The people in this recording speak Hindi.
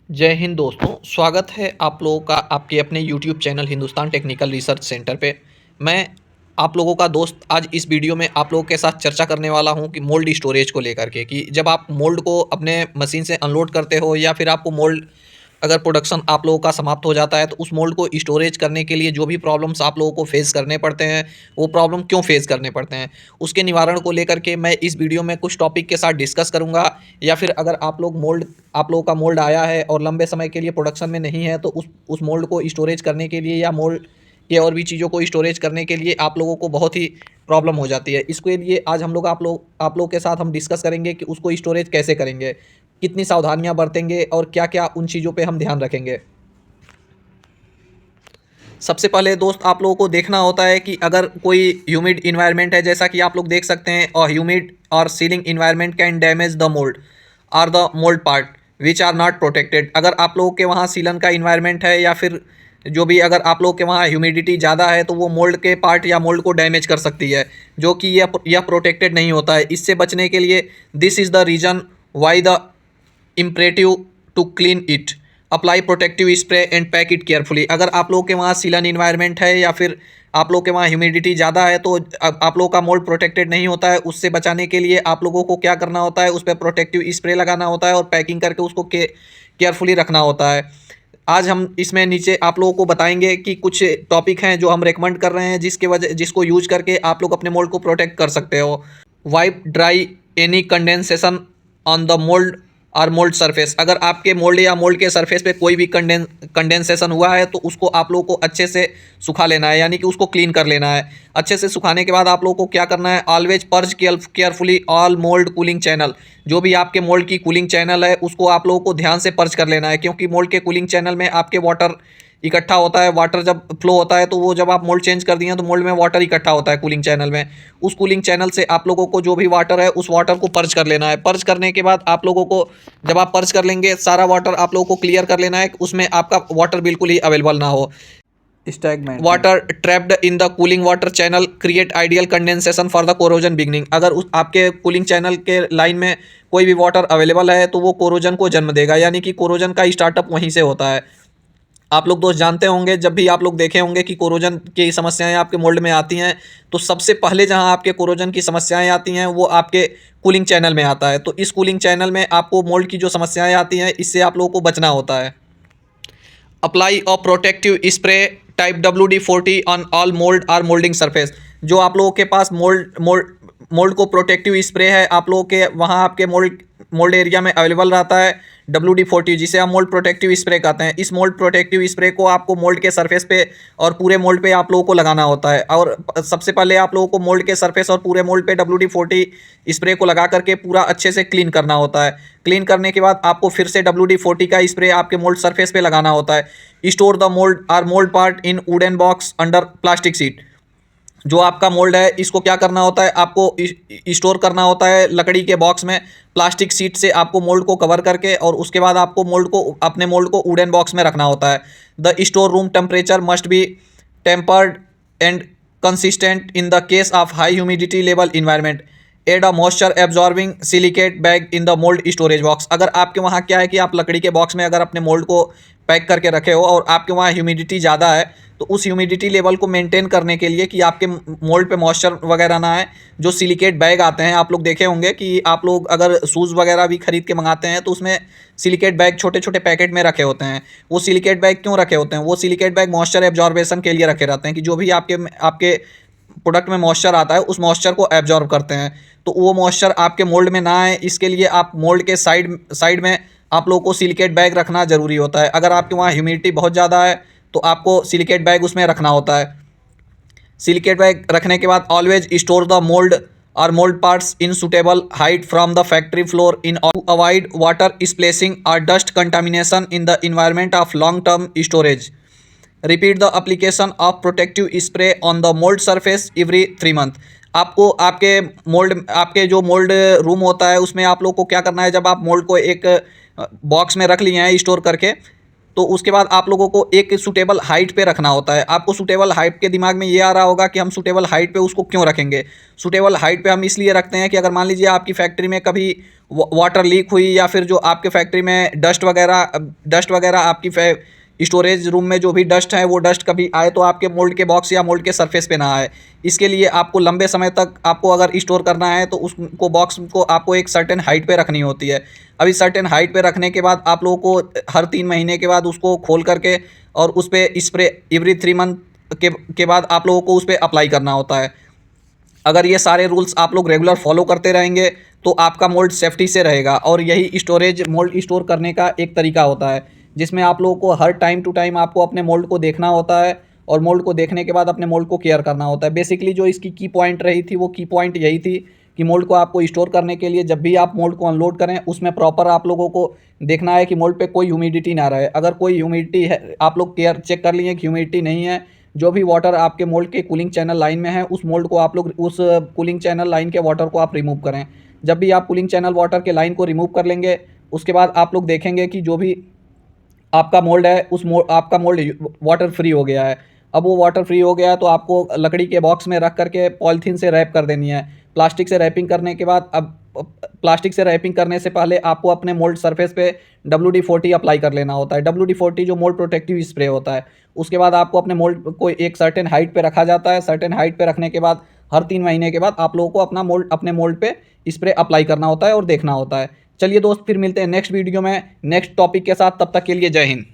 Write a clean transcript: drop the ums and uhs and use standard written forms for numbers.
जय हिंद दोस्तों, स्वागत है आप लोगों का आपके अपने YouTube channel Hindustan technical research centre पे। मैं आप लोगों का दोस्त आज इस वीडियो में आप लोगों के साथ चर्चा करने वाला हूं कि मोल्ड स्टोरेज को लेकर के कि जब आप मोल्ड को अपने मशीन से अनलोड करते हो या फिर आपको मोल्ड अगर प्रोडक्शन आप लोगों का समाप्त हो जाता है तो उस मोल्ड को स्टोरेज करने के लिए जो भी प्रॉब्लम्स आप लोगों को फेस करने पड़ते हैं, वो प्रॉब्लम क्यों फेस करने पड़ते हैं, उसके निवारण को लेकर के मैं इस वीडियो में कुछ टॉपिक के साथ डिस्कस करूंगा। या फिर अगर आप लोगों का मोल्ड आया है और लंबे समय के लिए प्रोडक्शन में नहीं है तो उस मोल्ड को स्टोरेज करने के लिए या मोल्ड के और भी चीज़ों को स्टोरेज करने के लिए आप लोगों को बहुत ही प्रॉब्लम हो जाती है। इसके लिए आज हम लोग आप लोग के साथ हम डिस्कस करेंगे कि उसको स्टोरेज कैसे करेंगे, कितनी सावधानियां बरतेंगे और क्या क्या उन चीज़ों पे हम ध्यान रखेंगे। सबसे पहले दोस्त आप लोगों को देखना होता है कि अगर कोई ह्यूमिड इन्वायरमेंट है, जैसा कि आप लोग देख सकते हैं, और ह्यूमिड और sealing environment can damage the mould और the mould part which are not protected. अगर आप लोगों के वहाँ सीलन का इन्वायरमेंट है या फिर जो भी अगर आप लोग के वहाँ ह्यूमिडिटी ज़्यादा है तो वो मोल्ड के पार्ट या मोल्ड को डैमेज कर सकती है, जो कि यह प्रोटेक्टेड नहीं होता है। इससे बचने के लिए this is the reason why the imperative to clean it, apply protective spray and pack it carefully. अगर आप लोग के वहाँ सीलन इन्वायरमेंट है या फिर आप लोग के वहाँ ह्यूमिडिटी ज़्यादा है तो आप लोग का मोल्ड प्रोटेक्टेड नहीं होता है। उससे बचाने के लिए आप लोगों को क्या करना होता है, उस पर प्रोटेक्टिव स्प्रे लगाना होता है और पैकिंग करके उसको केयरफुली रखना होता है। आज हम इसमें नीचे आप लोगों को बताएंगे कि कुछ टॉपिक हैं जो हम रेकमेंड कर रहे हैं जिसको यूज करके आप लोग अपने मोल्ड को प्रोटेक्ट कर सकते हो। Wipe dry any condensation on the mould और मोल्ड सरफेस। अगर आपके मोल्ड या मोल्ड के सरफेस पे कोई भी कंडेंसेशन हुआ है तो उसको आप लोगों को अच्छे से सुखा लेना है, यानी कि उसको क्लीन कर लेना है। अच्छे से सुखाने के बाद आप लोगों को क्या करना है, always purge carefully all mould cooling channel. जो भी आपके मोल्ड की कूलिंग चैनल है उसको आप लोगों को ध्यान से पर्ज कर लेना है, क्योंकि मोल्ड के कूलिंग चैनल में आपके वाटर इकट्ठा होता है। वाटर जब फ्लो होता है तो वो जब आप मोल्ड चेंज कर दिए तो मोल्ड में वाटर इकट्ठा होता है कूलिंग चैनल में। उस कूलिंग चैनल से आप लोगों को जो भी वाटर है उस वाटर को पर्ज कर लेना है। पर्ज करने के बाद आप लोगों को जब आप पर्ज कर लेंगे सारा वाटर आप लोगों को क्लियर कर लेना है, उसमें आपका वाटर बिल्कुल ही अवेलेबल ना हो। Stagnant water trapped in the cooling water channel create ideal condensation for the corrosion beginning. अगर उस आपके कूलिंग चैनल के लाइन में कोई भी वाटर अवेलेबल है तो वो कोरोजन को जन्म देगा, यानी कि कोरोजन का स्टार्टअप वहीं से होता है। आप लोग दोस्त जानते होंगे, जब भी आप लोग देखे होंगे कि कोरोजन की समस्याएं आपके मोल्ड में आती हैं तो सबसे पहले जहां आपके कोरोजन की समस्याएं आती हैं वो आपके कूलिंग चैनल में आता है। तो इस कूलिंग चैनल में आपको मोल्ड की जो समस्याएं आती हैं इससे आप लोगों को बचना होता है। Apply a protective spray type WD-40 on all mould और मोल्डिंग सरफेस। जो आप लोगों के पास मोल्ड को प्रोटेक्टिव स्प्रे है, आप लोगों के वहाँ आपके मोल्ड एरिया में अवेलेबल रहता है WD-40, जिसे हम मोल्ड प्रोटेक्टिव स्प्रे कहते हैं। इस मोल्ड प्रोटेक्टिव स्प्रे को आपको मोल्ड के सरफेस पे और पूरे मोल्ड पे आप लोगों को लगाना होता है। और सबसे पहले आप लोगों को मोल्ड के सरफेस और पूरे मोल्ड पे WD-40 स्प्रे को लगा करके पूरा अच्छे से क्लीन करना होता है। क्लीन करने के बाद आपको फिर से WD-40 का स्प्रे आपके मोल्ड सरफेस पे लगाना होता है। स्टोर द मोल्ड और mould part in wooden box under plastic sheet. जो आपका मोल्ड है इसको क्या करना होता है, आपको स्टोर करना होता है लकड़ी के बॉक्स में। प्लास्टिक सीट से आपको मोल्ड को कवर करके और उसके बाद आपको अपने मोल्ड को वुडन बॉक्स में रखना होता है। The store room temperature must be tempered and consistent in the case of high humidity level environment. Add a moisture absorbing silicate bag in the mould storage box. अगर आपके वहाँ क्या है कि आप लकड़ी के बॉक्स में अगर अपने मोल्ड को पैक करके रखे हो और आपके वहाँ ह्यूमिडिटी ज़्यादा है तो उस ह्यूमिडिटी लेवल को मेंटेन करने के लिए कि आपके मोल्ड पे मॉइस्चर वगैरह ना आए, जो सिलिकेट बैग आते हैं आप लोग देखे होंगे कि आप लोग अगर शूज़ वगैरह भी खरीद के मंगाते हैं तो उसमें सिलिकेट बैग छोटे छोटे पैकेट में रखे होते हैं। वो सिलिकेट बैग क्यों रखे होते हैं, वो सिलिकेट बैग मॉइस्चर एब्जॉर्बेशन के लिए रखे रहते हैं कि जो भी आपके प्रोडक्ट में मॉइस्चर आता है उस मॉइस्चर को एब्जॉर्ब करते हैं। तो वो मॉइस्चर आपके मोल्ड में ना आए, इसके लिए आप मोल्ड के साइड में आप लोगों को सिलिकेट बैग रखना ज़रूरी होता है। अगर आपके वहाँ ह्यूमिडिटी बहुत ज़्यादा है तो आपको सिलिकेट बैग उसमें रखना होता है। सिलिकेट बैग रखने के बाद ऑलवेज स्टोर द मोल्ड और mould parts in suitable height from the factory floor in to avoid water splashing और dust contamination in the environment of long term storage. Repeat the application of protective spray on the mould surface every 3 month. आपको आपके जो मोल्ड रूम होता है उसमें आप लोग को क्या करना है, जब आप मोल्ड को एक बॉक्स में रख लिए हैं स्टोर करके तो उसके बाद आप लोगों को एक सूटेबल हाइट पे रखना होता है। आपको सूटेबल हाइट के दिमाग में ये आ रहा होगा कि हम सूटेबल हाइट पे उसको क्यों रखेंगे। सूटेबल हाइट पे हम इसलिए रखते हैं कि अगर मान लीजिए आपकी फैक्ट्री में कभी वाटर लीक हुई या फिर जो आपके फैक्ट्री में डस्ट वगैरह आपकी स्टोरेज रूम में जो भी डस्ट है वो डस्ट कभी आए तो आपके मोल्ड के बॉक्स या मोल्ड के सरफेस पे ना आए। इसके लिए आपको लंबे समय तक आपको अगर स्टोर करना है तो उसको बॉक्स को आपको एक सर्टेन हाइट पे रखनी होती है। अभी सर्टेन हाइट पे रखने के बाद आप लोगों को हर 3 महीने के बाद उसको खोल करके और उस पर स्प्रे एवरी 3 मंथ के बाद आप लोगों को उस पर अप्लाई करना होता है। अगर ये सारे रूल्स आप लोग रेगुलर फॉलो करते रहेंगे तो आपका मोल्ड सेफ्टी से रहेगा। और यही स्टोरेज मोल्ड स्टोर करने का एक तरीका होता है जिसमें आप लोगों को हर टाइम टू टाइम आपको अपने मोल्ड को देखना होता है और मोल्ड को देखने के बाद अपने मोल्ड को केयर करना होता है। बेसिकली जो इसकी की पॉइंट रही थी वो की पॉइंट यही थी कि मोल्ड को आपको स्टोर करने के लिए जब भी आप मोल्ड को अनलोड करें उसमें प्रॉपर आप लोगों को देखना है कि मोल्ड पे कोई ह्यूमिडिटी ना रहे। अगर कोई ह्यूमिडिटी है आप लोग केयर चेक कर लिए कि ह्यूमिडिटी नहीं है, जो भी वाटर आपके मोल्ड के कूलिंग चैनल लाइन में है उस मोल्ड को आप लोग उस कूलिंग चैनल लाइन के वाटर को आप रिमूव करें। जब भी आप कूलिंग चैनल वाटर के लाइन को रिमूव कर लेंगे उसके बाद आप लोग देखेंगे कि जो भी आपका मोल्ड है आपका मोल्ड वाटर फ्री हो गया है। अब वो वाटर फ्री हो गया है तो आपको लकड़ी के बॉक्स में रख करके पॉलीथीन से रैप कर देनी है। प्लास्टिक से रैपिंग करने के बाद अब प्लास्टिक से रैपिंग करने से पहले आपको अपने मोल्ड सरफेस पे WD-40 अप्लाई कर लेना होता है। WD-40 जो मोल्ड प्रोटेक्टिव स्प्रे होता है। उसके बाद आपको अपने मोल्ड को एक सर्टेन हाइट पे रखा जाता है। सर्टेन हाइट पे रखने के बाद हर 3 महीने के बाद आप लोगों को अपने मोल्ड पे स्प्रे अप्लाई करना होता है और देखना होता है। चलिए दोस्त, फिर मिलते हैं नेक्स्ट वीडियो में नेक्स्ट टॉपिक के साथ। तब तक के लिए जय हिंद।